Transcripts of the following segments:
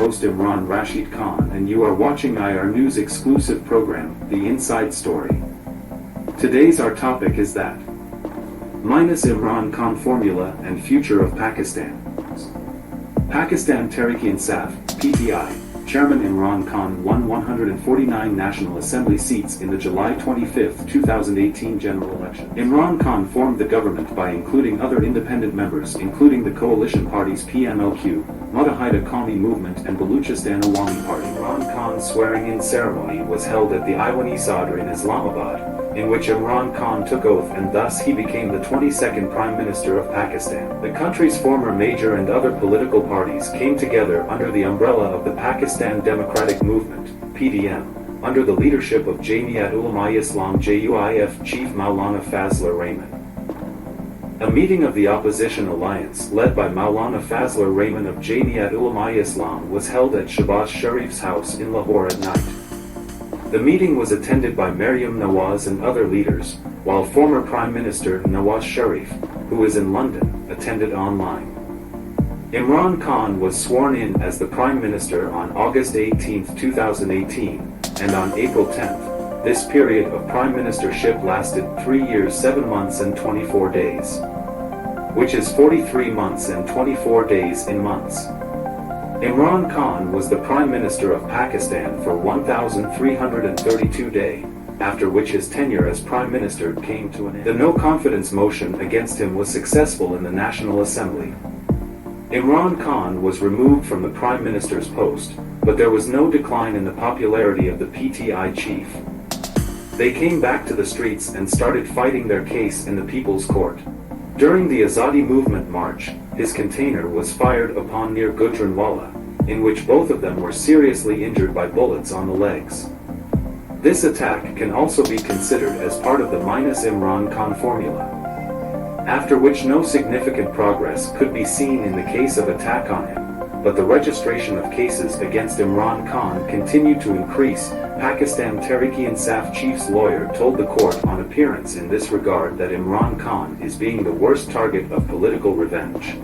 host Imran Khan, and you are watching IR News exclusive program, The Inside Story. Today's our topic is that minus Imran Khan formula and future of Pakistan. Pakistan Tehreek-e-Insaf, PTI, Chairman Imran Khan won 149 National Assembly seats in the July 25, 2018 general election. Imran Khan formed the government by including other independent members including the coalition parties PML-Q, Muttahida Qaumi movement and Baluchistan Awami party. Imran Khan's swearing-in ceremony was held at the Aiwan-e-Sadr in Islamabad, in which Imran Khan took oath and thus he became the 22nd Prime Minister of Pakistan. The country's former major and other political parties came together under the umbrella of the Pakistan Democratic Movement, PDM, under the leadership of Jamiat-ul-Ulama-e-Islam JUIF Chief Maulana Fazlur Rahman. A meeting of the opposition alliance led by Maulana Fazlur Rahman of Jamiat-ul-Ulama-e-Islam was held at Shahbaz Sharif's house in Lahore at night. The meeting was attended by Maryam Nawaz and other leaders, while former Prime Minister Nawaz Sharif, who is in London, attended online. Imran Khan was sworn in as the Prime Minister on August 18, 2018, and on April 10. This period of Prime Ministership lasted 3 years 7 months and 24 days, which is 43 months and 24 days in months. Imran Khan was the Prime Minister of Pakistan for 1,332 days, after which his tenure as Prime Minister came to an end. The no-confidence motion against him was successful in the National Assembly. Imran Khan was removed from the Prime Minister's post, but there was no decline in the popularity of the PTI chief. They came back to the streets and started fighting their case in the People's Court. During the Azadi Movement March, his container was fired upon near Gujranwala, in which both of them were seriously injured by bullets on the legs. This attack can also be considered as part of the minus Imran Khan formula, after which no significant progress could be seen in the case of attack on him, but the registration of cases against Imran Khan continued to increase. Pakistan Tehreek-e-Insaf chief's lawyer told the court on appearance in this regard that Imran Khan is being the worst target of political revenge.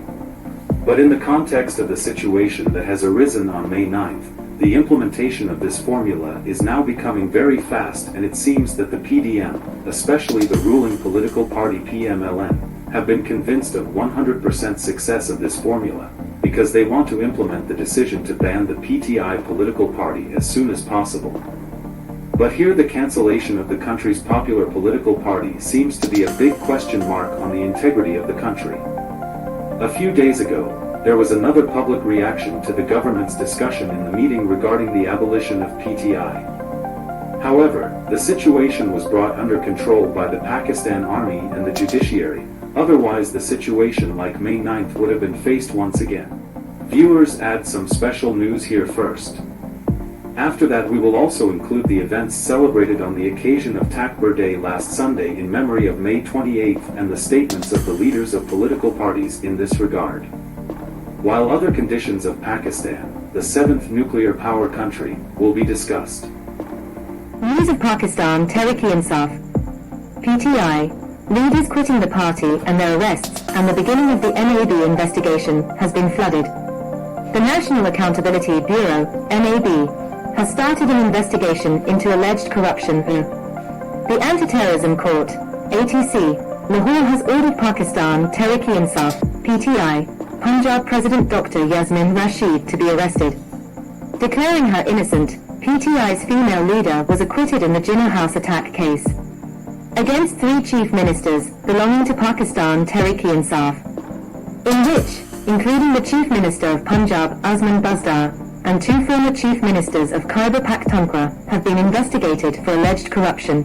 But in the context of the situation that has arisen on May 9th, the implementation of this formula is now becoming very fast, and it seems that the PDM, especially the ruling political party PMLN, have been convinced of 100% success of this formula, because they want to implement the decision to ban the PTI political party as soon as possible. But here the cancellation of the country's popular political party seems to be a big question mark on the integrity of the country. A few days ago, there was another public reaction to the government's discussion in the meeting regarding the abolition of PTI. However, the situation was brought under control by the Pakistan Army and the judiciary, otherwise the situation like May 9th would have been faced once again. Viewers, add some special news here first. After that we will also include the events celebrated on the occasion of Takbir Day last Sunday in memory of May 28th and the statements of the leaders of political parties in this regard. While other conditions of Pakistan, the seventh nuclear power country, will be discussed. News of Pakistan Tehreek-e-Insaf, PTI, leaders quitting the party and their arrests and the beginning of the NAB investigation has been flooded. The National Accountability Bureau, NAB, has started an investigation into alleged corruption. The Anti-Terrorism Court, ATC, Lahore has ordered Pakistan Tehreek-e-Insaf, PTI, Punjab President Dr. Yasmin Rashid to be arrested. Declaring her innocent, PTI's female leader was acquitted in the Jinnah House attack case against 3 chief ministers belonging to Pakistan Tehreek-e-Insaf, in which, including the Chief Minister of Punjab Azman Buzdar, and 2 former Chief Ministers of Khyber Pakhtunkhwa have been investigated for alleged corruption.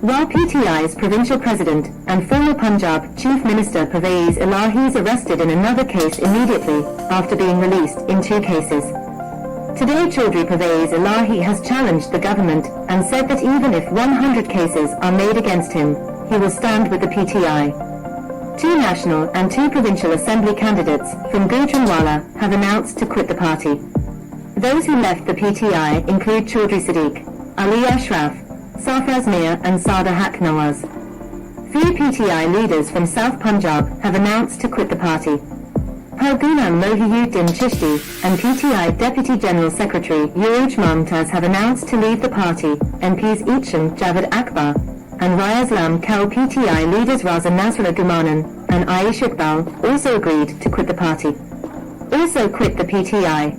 While PTI's provincial president and former Punjab Chief Minister Pervez Elahi is arrested in another case immediately after being released in 2 cases. Today Chaudhry Pervez Elahi has challenged the government and said that even if 100 cases are made against him, he will stand with the PTI. 2 national and 2 provincial assembly candidates from Gujranwala have announced to quit the party. Those who left the PTI include Chaudhry Siddique, Ali Ashraf, Sarfraz Mir and Sada Haq Nawaz. 3 PTI leaders from South Punjab have announced to quit the party. Palguna Mohiuddin Chishti and PTI Deputy General Secretary Uruj Mumtaz have announced to leave the party. MPs Ichan Javed Akbar and Riazlam Kal PTI leaders Raza Nasrullah Gumanan and Aish Iqbal also agreed to quit the party. Also quit the PTI.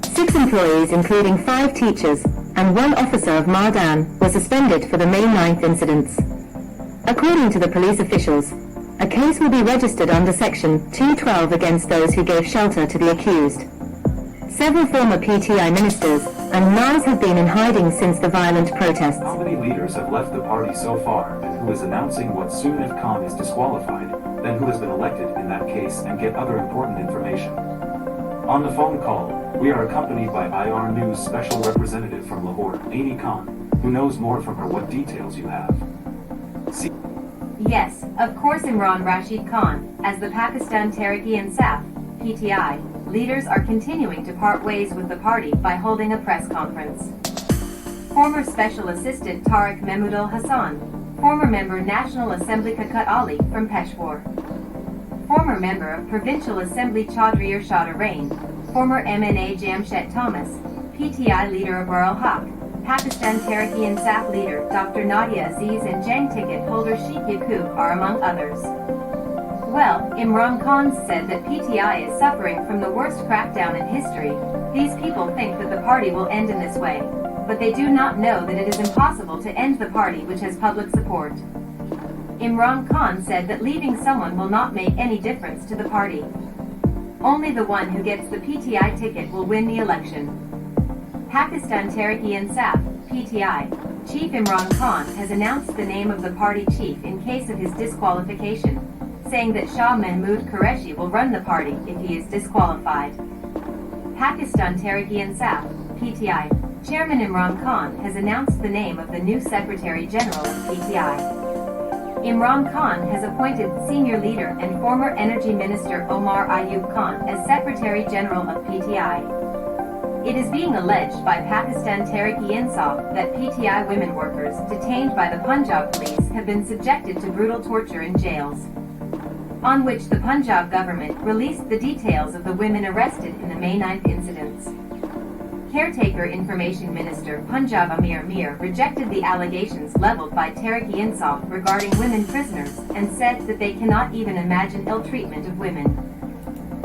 6 employees including 5 teachers and 1 officer of Mardan were suspended for the May 9th incidents. According to the police officials, a case will be registered under Section 212 against those who gave shelter to the accused. Several former PTI ministers and Nas have been in hiding since the violent protests. How many leaders have left the party so far, and who is announcing what soon if Khan is disqualified, then who has been elected in that case, and get other important information. On the phone call, we are accompanied by IR News Special Representative from Lahore, Aini Khan, who knows more from her. What details you have? Yes, of course Imran Rashid Khan, as the Pakistan Tehreek-e-Insaf, PTI, leaders are continuing to part ways with the party by holding a press conference. Former Special Assistant Tariq Mahmood Hassan, former member National Assembly Kakat Ali from Peshawar, former member of Provincial Assembly Chaudhry Irshad Arain, former MNA Jamshed Thomas, PTI leader Abar al-Haq, Pakistan Tehreek-e-Insaf leader Dr. Nadia Aziz and Jang ticket holder Sheikh Yaqub are among others. Well, Imran Khan said that PTI is suffering from the worst crackdown in history. These people think that the party will end in this way, but they do not know that it is impossible to end the party which has public support. Imran Khan said that leaving someone will not make any difference to the party. Only the one who gets the PTI ticket will win the election. Pakistan Tehreek-e-Insaf, PTI, Chief Imran Khan has announced the name of the party chief in case of his disqualification, saying that Shah Mahmood Qureshi will run the party if he is disqualified. Pakistan Tehreek-e-Insaf, PTI, Chairman Imran Khan has announced the name of the new Secretary General of PTI. Imran Khan has appointed senior leader and former Energy Minister Omar Ayub Khan as Secretary General of PTI. It is being alleged by Pakistan Tehreek-e-Insaf that PTI women workers detained by the Punjab police have been subjected to brutal torture in jails, on which the Punjab government released the details of the women arrested in the May 9th incidents. Caretaker Information Minister Punjab Amir Mir rejected the allegations leveled by Tehreek-e-Insaf regarding women prisoners and said that they cannot even imagine ill treatment of women.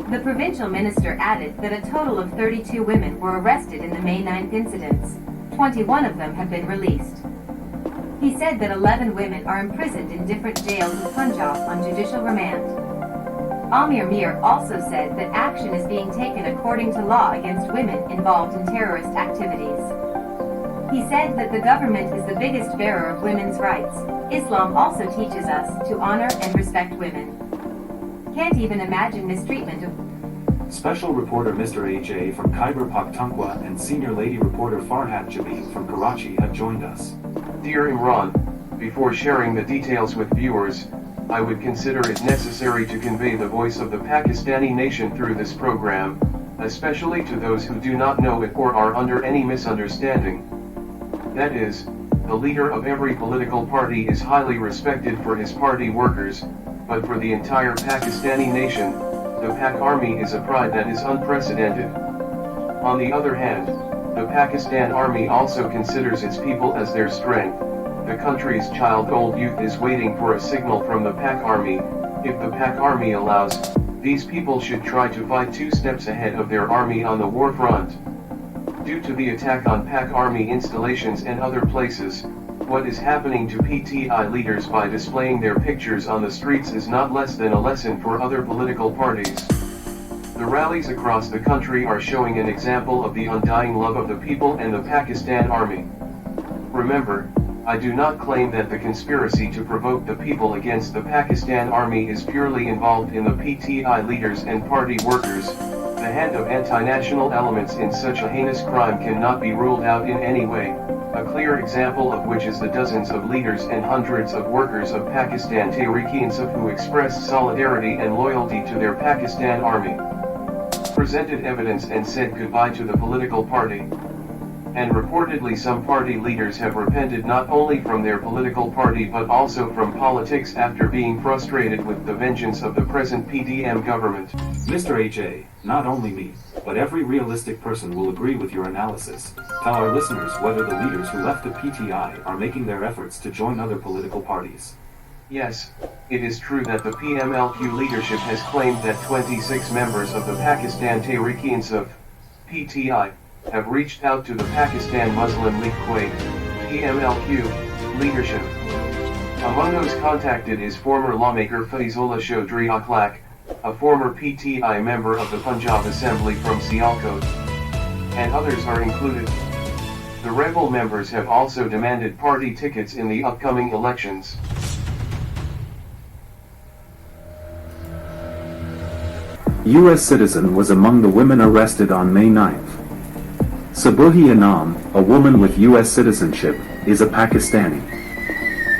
The provincial minister added that a total of 32 women were arrested in the May 9th incidents. 21 of them have been released. He said that 11 women are imprisoned in different jails in Punjab on judicial remand. Amir Mir also said that action is being taken according to law against women involved in terrorist activities. He said that the government is the biggest bearer of women's rights. Islam also teaches us to honor and respect women. Can't even imagine mistreatment of... Special reporter Mr. H.A. from Khyber Pakhtunkhwa and senior lady reporter Farhat Jabeen from Karachi have joined us. Dear Imran, before sharing the details with viewers, I would consider it necessary to convey the voice of the Pakistani nation through this program, especially to those who do not know it or are under any misunderstanding. That is, the leader of every political party is highly respected for his party workers, but for the entire Pakistani nation, the Pak Army is a pride that is unprecedented. On the other hand, the Pakistan Army also considers its people as their strength. The country's child-old youth is waiting for a signal from the Pak Army. If the Pak Army allows, these people should try to fight 2 steps ahead of their army on the war front. Due to the attack on Pak Army installations and other places, what is happening to PTI leaders by displaying their pictures on the streets is not less than a lesson for other political parties. The rallies across the country are showing an example of the undying love of the people and the Pakistan Army. Remember, I do not claim that the conspiracy to provoke the people against the Pakistan Army is purely involved in the PTI leaders and party workers. The hand of anti-national elements in such a heinous crime cannot be ruled out in any way. A clear example of which is the dozens of leaders and hundreds of workers of Pakistan Tehreek-e-Insaf who expressed solidarity and loyalty to their Pakistan Army, presented evidence and said goodbye to the political party. and reportedly some party leaders have repented not only from their political party but also from politics after being frustrated with the vengeance of the present PDM government. Mr. AJ, not only me, but every realistic person will agree with your analysis. Tell our listeners whether the leaders who left the PTI are making their efforts to join other political parties. Yes, it is true that the PML-Q leadership has claimed that 26 members of the Pakistan Tehreek-e-Insaf, PTI, have reached out to the Pakistan Muslim League Kuwait, PML-Q, leadership. Among those contacted is former lawmaker Faizullah Chaudhry Akhlaq, a former PTI member of the Punjab Assembly from Sialkot, and others are included. The rebel members have also demanded party tickets in the upcoming elections. U.S. citizen was among the women arrested on May 9th. Sabuhi Anam, a woman with U.S. citizenship, is a Pakistani.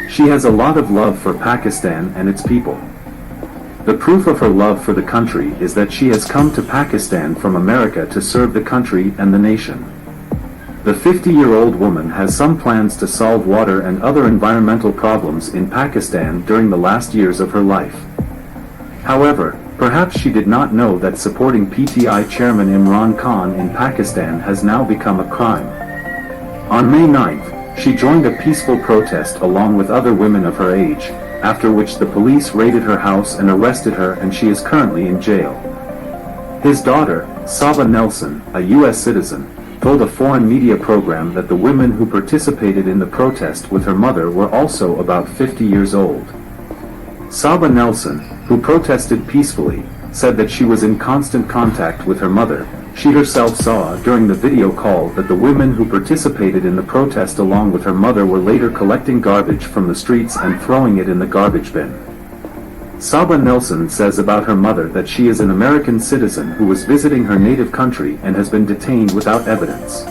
She has a lot of love for Pakistan and its people. The proof of her love for the country is that she has come to Pakistan from America to serve the country and the nation. The 50-year-old woman has some plans to solve water and other environmental problems in Pakistan during the last years of her life. However, perhaps she did not know that supporting PTI chairman Imran Khan in Pakistan has now become a crime. On May 9th, she joined a peaceful protest along with other women of her age, after which the police raided her house and arrested her, and she is currently in jail. His daughter, Saba Nelson, a U.S. citizen, told a foreign media program that the women who participated in the protest with her mother were also about 50 years old. Saba Nelson, who protested peacefully, said that she was in constant contact with her mother. She herself saw during the video call that the women who participated in the protest along with her mother were later collecting garbage from the streets and throwing it in the garbage bin. Saba Nelson says about her mother that she is an American citizen who was visiting her native country and has been detained without evidence.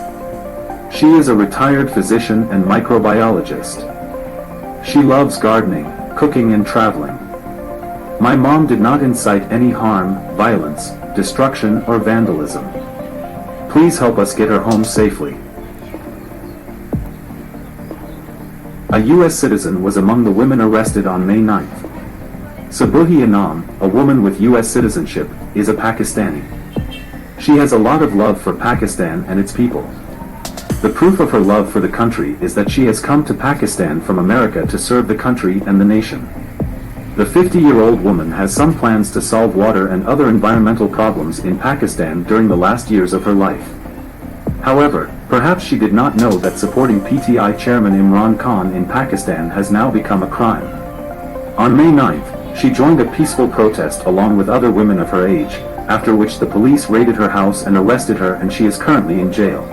She is a retired physician and microbiologist. She loves gardening, cooking and traveling. My mom did not incite any harm, violence, destruction or vandalism. Please help us get her home safely. A U.S. citizen was among the women arrested on May 9th. Sabuhi Anam, a woman with U.S. citizenship, is a Pakistani. She has a lot of love for Pakistan and its people. The proof of her love for the country is that she has come to Pakistan from America to serve the country and the nation. The 50-year-old woman has some plans to solve water and other environmental problems in Pakistan during the last years of her life. However, perhaps she did not know that supporting PTI chairman Imran Khan in Pakistan has now become a crime. On May 9th, she joined a peaceful protest along with other women of her age, after which the police raided her house and arrested her, and she is currently in jail.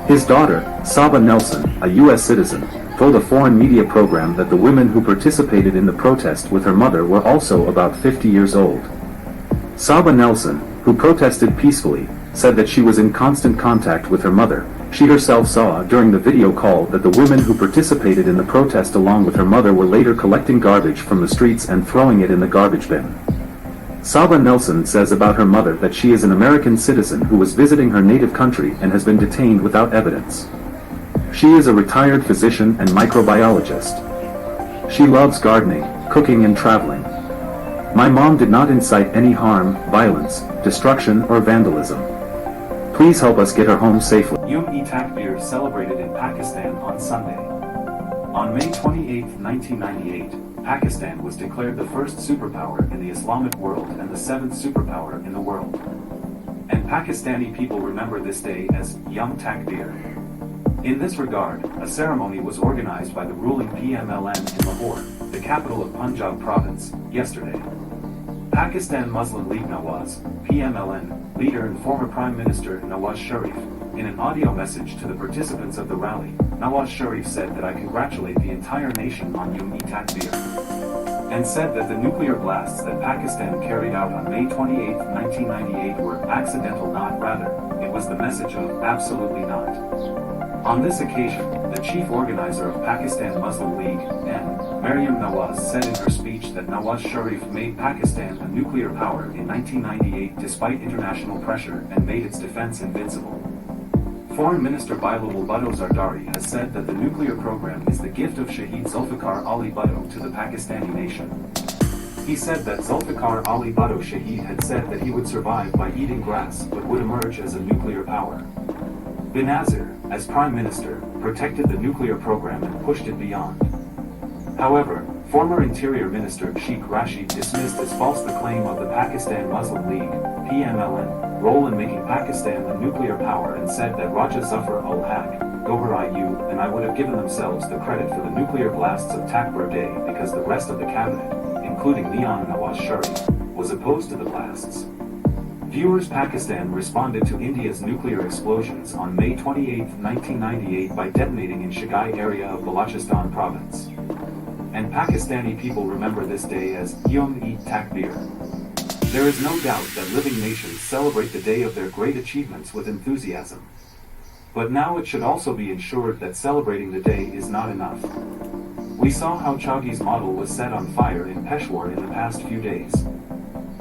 His daughter, Saba Nelson, a U.S. citizen, told a foreign media program that the women who participated in the protest with her mother were also about 50 years old. Saba Nelson, who protested peacefully, said that she was in constant contact with her mother. She herself saw during the video call that the women who participated in the protest along with her mother were later collecting garbage from the streets and throwing it in the garbage bin. Saba Nelson says about her mother that she is an American citizen who was visiting her native country and has been detained without evidence. She is a retired physician and microbiologist. She loves gardening, cooking and traveling. My mom did not incite any harm, violence, destruction or vandalism. Please help us get her home safely. Awami-e-Sadr celebrated in Pakistan on Sunday. On May 28, 1998, Pakistan was declared the first superpower in the Islamic world and the seventh superpower in the world. And Pakistani people remember this day as Yom Takbir. In this regard, a ceremony was organized by the ruling PMLN in Lahore, the capital of Punjab province, yesterday. Pakistan Muslim League Nawaz, PMLN, leader and former Prime Minister Nawaz Sharif, in an audio message to the participants of the rally, Nawaz Sharif said that I congratulate the entire nation on Awami-e-Sadr, and said that the nuclear blasts that Pakistan carried out on May 28, 1998 were accidental, not rather, it was the message of absolutely not. On this occasion, the chief organizer of Pakistan Muslim League, N. Maryam Nawaz, said in her speech that Nawaz Sharif made Pakistan a nuclear power in 1998 despite international pressure and made its defense invincible. Foreign Minister Baluchistan Bhutto Zardari has said that the nuclear program is the gift of Shaheed Zulfikar Ali Bhutto to the Pakistani nation. He said that Zulfikar Ali Bhutto Shaheed had said that he would survive by eating grass but would emerge as a nuclear power. Benazir, as Prime Minister, protected the nuclear program and pushed it beyond. However, former Interior Minister Sheikh Rashid dismissed as false the claim of the Pakistan Muslim League, PMLN, role in making Pakistan a nuclear power and said that Raja Zafar ul-Haq, Gohar IU and I would have given themselves the credit for the nuclear blasts of Takbir Day because the rest of the cabinet, including Leon Nawaz Sharif, was opposed to the blasts. Viewers, Pakistan responded to India's nuclear explosions on May 28, 1998 by detonating in Shagai area of Baluchistan province. And Pakistani people remember this day as Yom-e-Takbir. There is no doubt that living nations celebrate the day of their great achievements with enthusiasm. But now it should also be ensured that celebrating the day is not enough. We saw how Chaghi's model was set on fire in Peshawar in the past few days.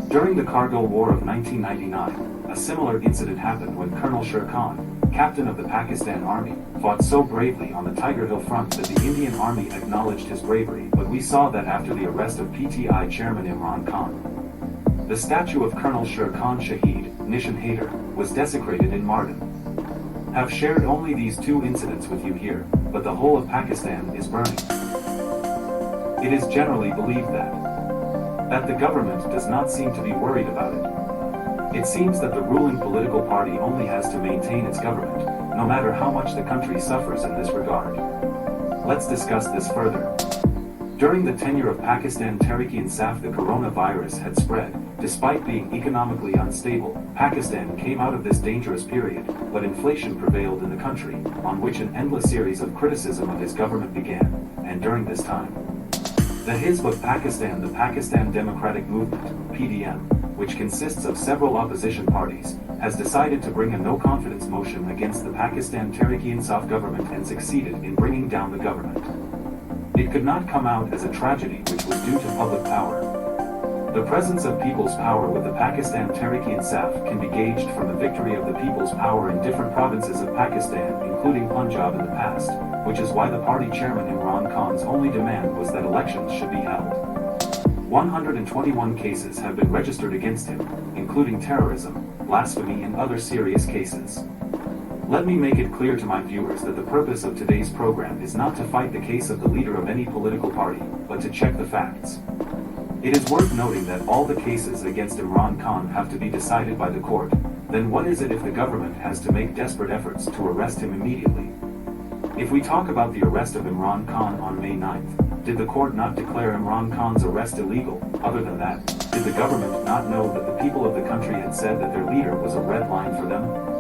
During the Kargil War of 1999, a similar incident happened when Colonel Sher Khan, captain of the Pakistan Army, fought so bravely on the Tiger Hill front that the Indian Army acknowledged his bravery, but we saw that after the arrest of PTI chairman Imran Khan. The statue of Colonel Sher Khan Shaheed, Nishan Haider, was desecrated in Mardin. Have shared only these two incidents with you here, but the whole of Pakistan is burning. It is generally believed that the government does not seem to be worried about it. It seems that the ruling political party only has to maintain its government, no matter how much the country suffers in this regard. Let's discuss this further. During the tenure of Pakistan Tehreek-e-Insaf, the coronavirus had spread. Despite being economically unstable, Pakistan came out of this dangerous period, but inflation prevailed in the country, on which an endless series of criticism of his government began, and during this time, the Hizb of Pakistan, the Pakistan Democratic Movement, PDM, which consists of several opposition parties, has decided to bring a no-confidence motion against the Pakistan Tehreek-e-Insaf government and succeeded in bringing down the government. It could not come out as a tragedy which was due to public power. The presence of people's power with the Pakistan Tehreek-e-Insaf can be gauged from the victory of the people's power in different provinces of Pakistan, including Punjab in the past, which is why the party chairman Imran Khan's only demand was that elections should be held. 121 cases have been registered against him, including terrorism, blasphemy and other serious cases. Let me make it clear to my viewers that the purpose of today's program is not to fight the case of the leader of any political party, but to check the facts. It is worth noting that all the cases against Imran Khan have to be decided by the court. Then what is it if the government has to make desperate efforts to arrest him immediately? If we talk about the arrest of Imran Khan on May 9th, did the court not declare Imran Khan's arrest illegal? Other than that, did the government not know that the people of the country had said that their leader was a red line for them?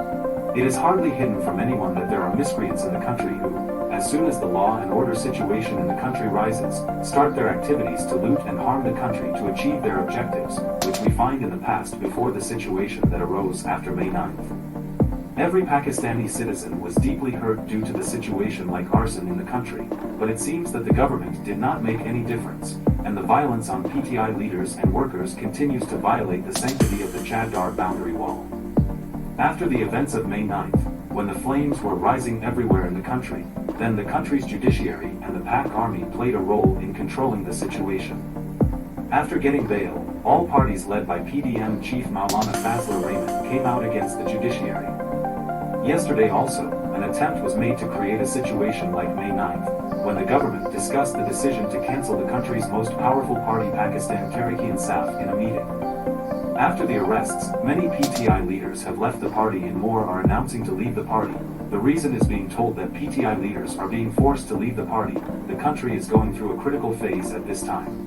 It is hardly hidden from anyone that there are miscreants in the country who, as soon as the law and order situation in the country rises, start their activities to loot and harm the country to achieve their objectives, which we find in the past before the situation that arose after May 9th. Every Pakistani citizen was deeply hurt due to the situation like arson in the country, but it seems that the government did not make any difference, and the violence on PTI leaders and workers continues to violate the sanctity of the Chadar boundary wall. After the events of May 9th, when the flames were rising everywhere in the country, then the country's judiciary and the Pak army played a role in controlling the situation. After getting bail, all parties led by PDM chief Maulana Fazlur Rahman came out against the judiciary. Yesterday also, an attempt was made to create a situation like May 9th, when the government discussed the decision to cancel the country's most powerful party Pakistan Tehreek-e-Insaf in a meeting. After the arrests, many PTI leaders have left the party and more are announcing to leave the party. The reason is being told that PTI leaders are being forced to leave the party. The country is going through a critical phase at this time.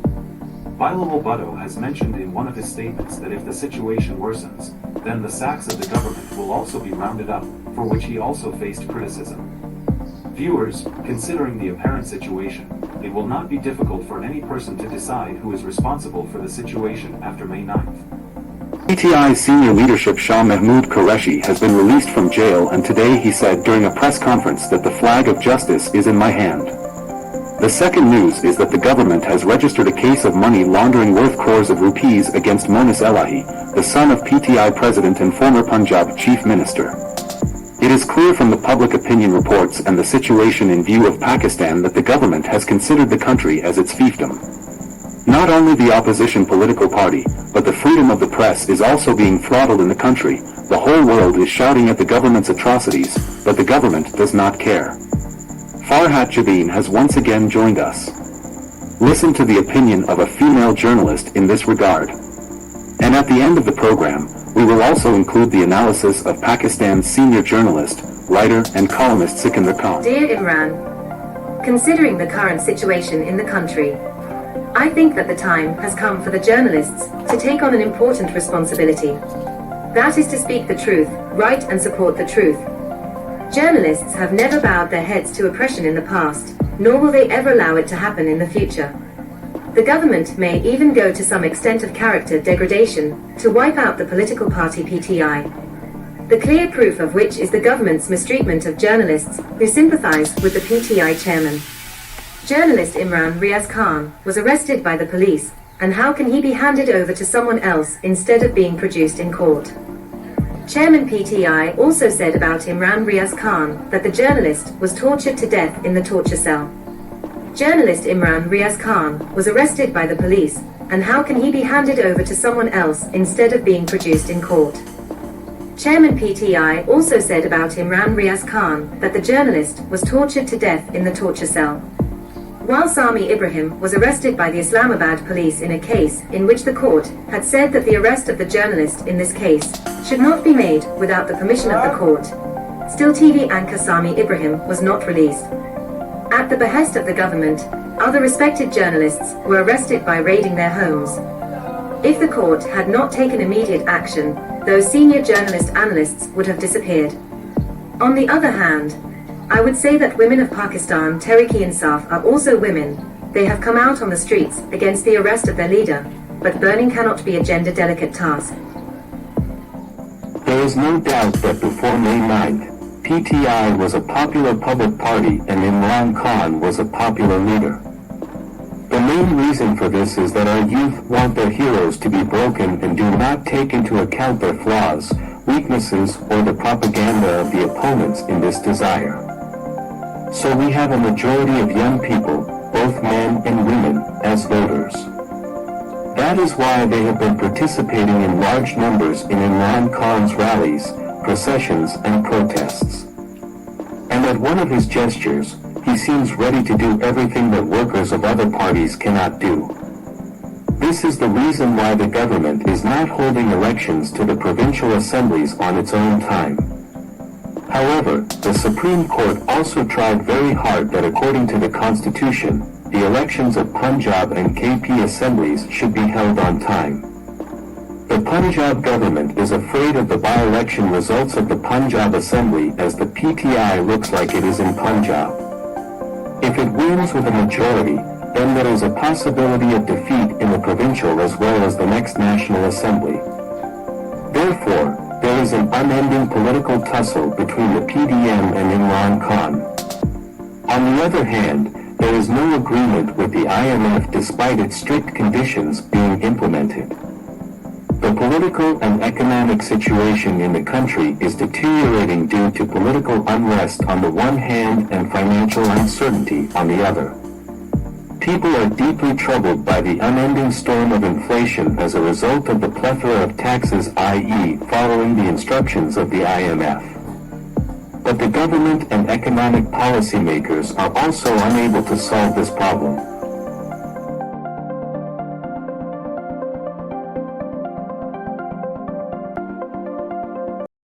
Baluchistan Bhutto has mentioned in one of his statements that if the situation worsens, then the sacks of the government will also be rounded up, for which he also faced criticism. Viewers, considering the apparent situation, it will not be difficult for any person to decide who is responsible for the situation after May 9th. PTI senior leadership Shah Mahmood Qureshi has been released from jail, and today he said during a press conference that the flag of justice is in my hand. The second news is that the government has registered a case of money laundering worth crores of rupees against Monis Elahi, the son of PTI president and former Punjab chief minister. It is clear from the public opinion reports and the situation in view of Pakistan that the government has considered the country as its fiefdom. Not only the opposition political party, but the freedom of the press is also being throttled in the country. The whole world is shouting at the government's atrocities, but the government does not care. Farhat Jabin has once again joined us. Listen to the opinion of a female journalist in this regard. And at the end of the program, we will also include the analysis of Pakistan's senior journalist, writer and columnist Sikandar Khan. Dear Imran, considering the current situation in the country, I think that the time has come for the journalists to take on an important responsibility. That is to speak the truth, write and support the truth. Journalists have never bowed their heads to oppression in the past, nor will they ever allow it to happen in the future. The government may even go to some extent of character degradation to wipe out the political party PTI. The clear proof of which is the government's mistreatment of journalists who sympathize with the PTI chairman. Journalist Imran Khan was arrested by the police, and how can he be handed over to someone else instead of being produced in court? Chairman PTI also said about Imran Khan that the journalist was tortured to death in the torture cell. Journalist Imran Khan was arrested by the police, and how can he be handed over to someone else instead of being produced in court? Chairman PTI also said about Imran Khan that the journalist was tortured to death in the torture cell. While Sami Ibrahim was arrested by the Islamabad police in a case in which the court had said that the arrest of the journalist in this case should not be made without the permission of the court, still TV anchor Sami Ibrahim was not released. At the behest of the government, other respected journalists were arrested by raiding their homes. If the court had not taken immediate action, those senior journalist analysts would have disappeared. On the other hand, I would say that women of Pakistan Tehreek-e-Insaf are also women. They have come out on the streets against the arrest of their leader, but burning cannot be a gender-delicate task. There is no doubt that before May 9th, PTI was a popular public party and Imran Khan was a popular leader. The main reason for this is that our youth want their heroes to be broken and do not take into account their flaws, weaknesses, or the propaganda of the opponents in this desire. So we have a majority of young people, both men and women, as voters. That is why they have been participating in large numbers in Imran Khan's rallies, processions, and protests. And at one of his gestures, he seems ready to do everything that workers of other parties cannot do. This is the reason why the government is not holding elections to the provincial assemblies on its own time. However, the Supreme Court also tried very hard that according to the Constitution, the elections of Punjab and KP assemblies should be held on time. The Punjab government is afraid of the by-election results of the Punjab Assembly as the PTI looks like it is in Punjab. If it wins with a majority, then there is a possibility of defeat in the provincial as well as the next National Assembly. Therefore, there is an unending political tussle between the PDM and Imran Khan. On the other hand, there is no agreement with the IMF despite its strict conditions being implemented. The political and economic situation in the country is deteriorating due to political unrest on the one hand and financial uncertainty on the other. People are deeply troubled by the unending storm of inflation as a result of the plethora of taxes, i.e., following the instructions of the IMF. But the government and economic policymakers are also unable to solve this problem.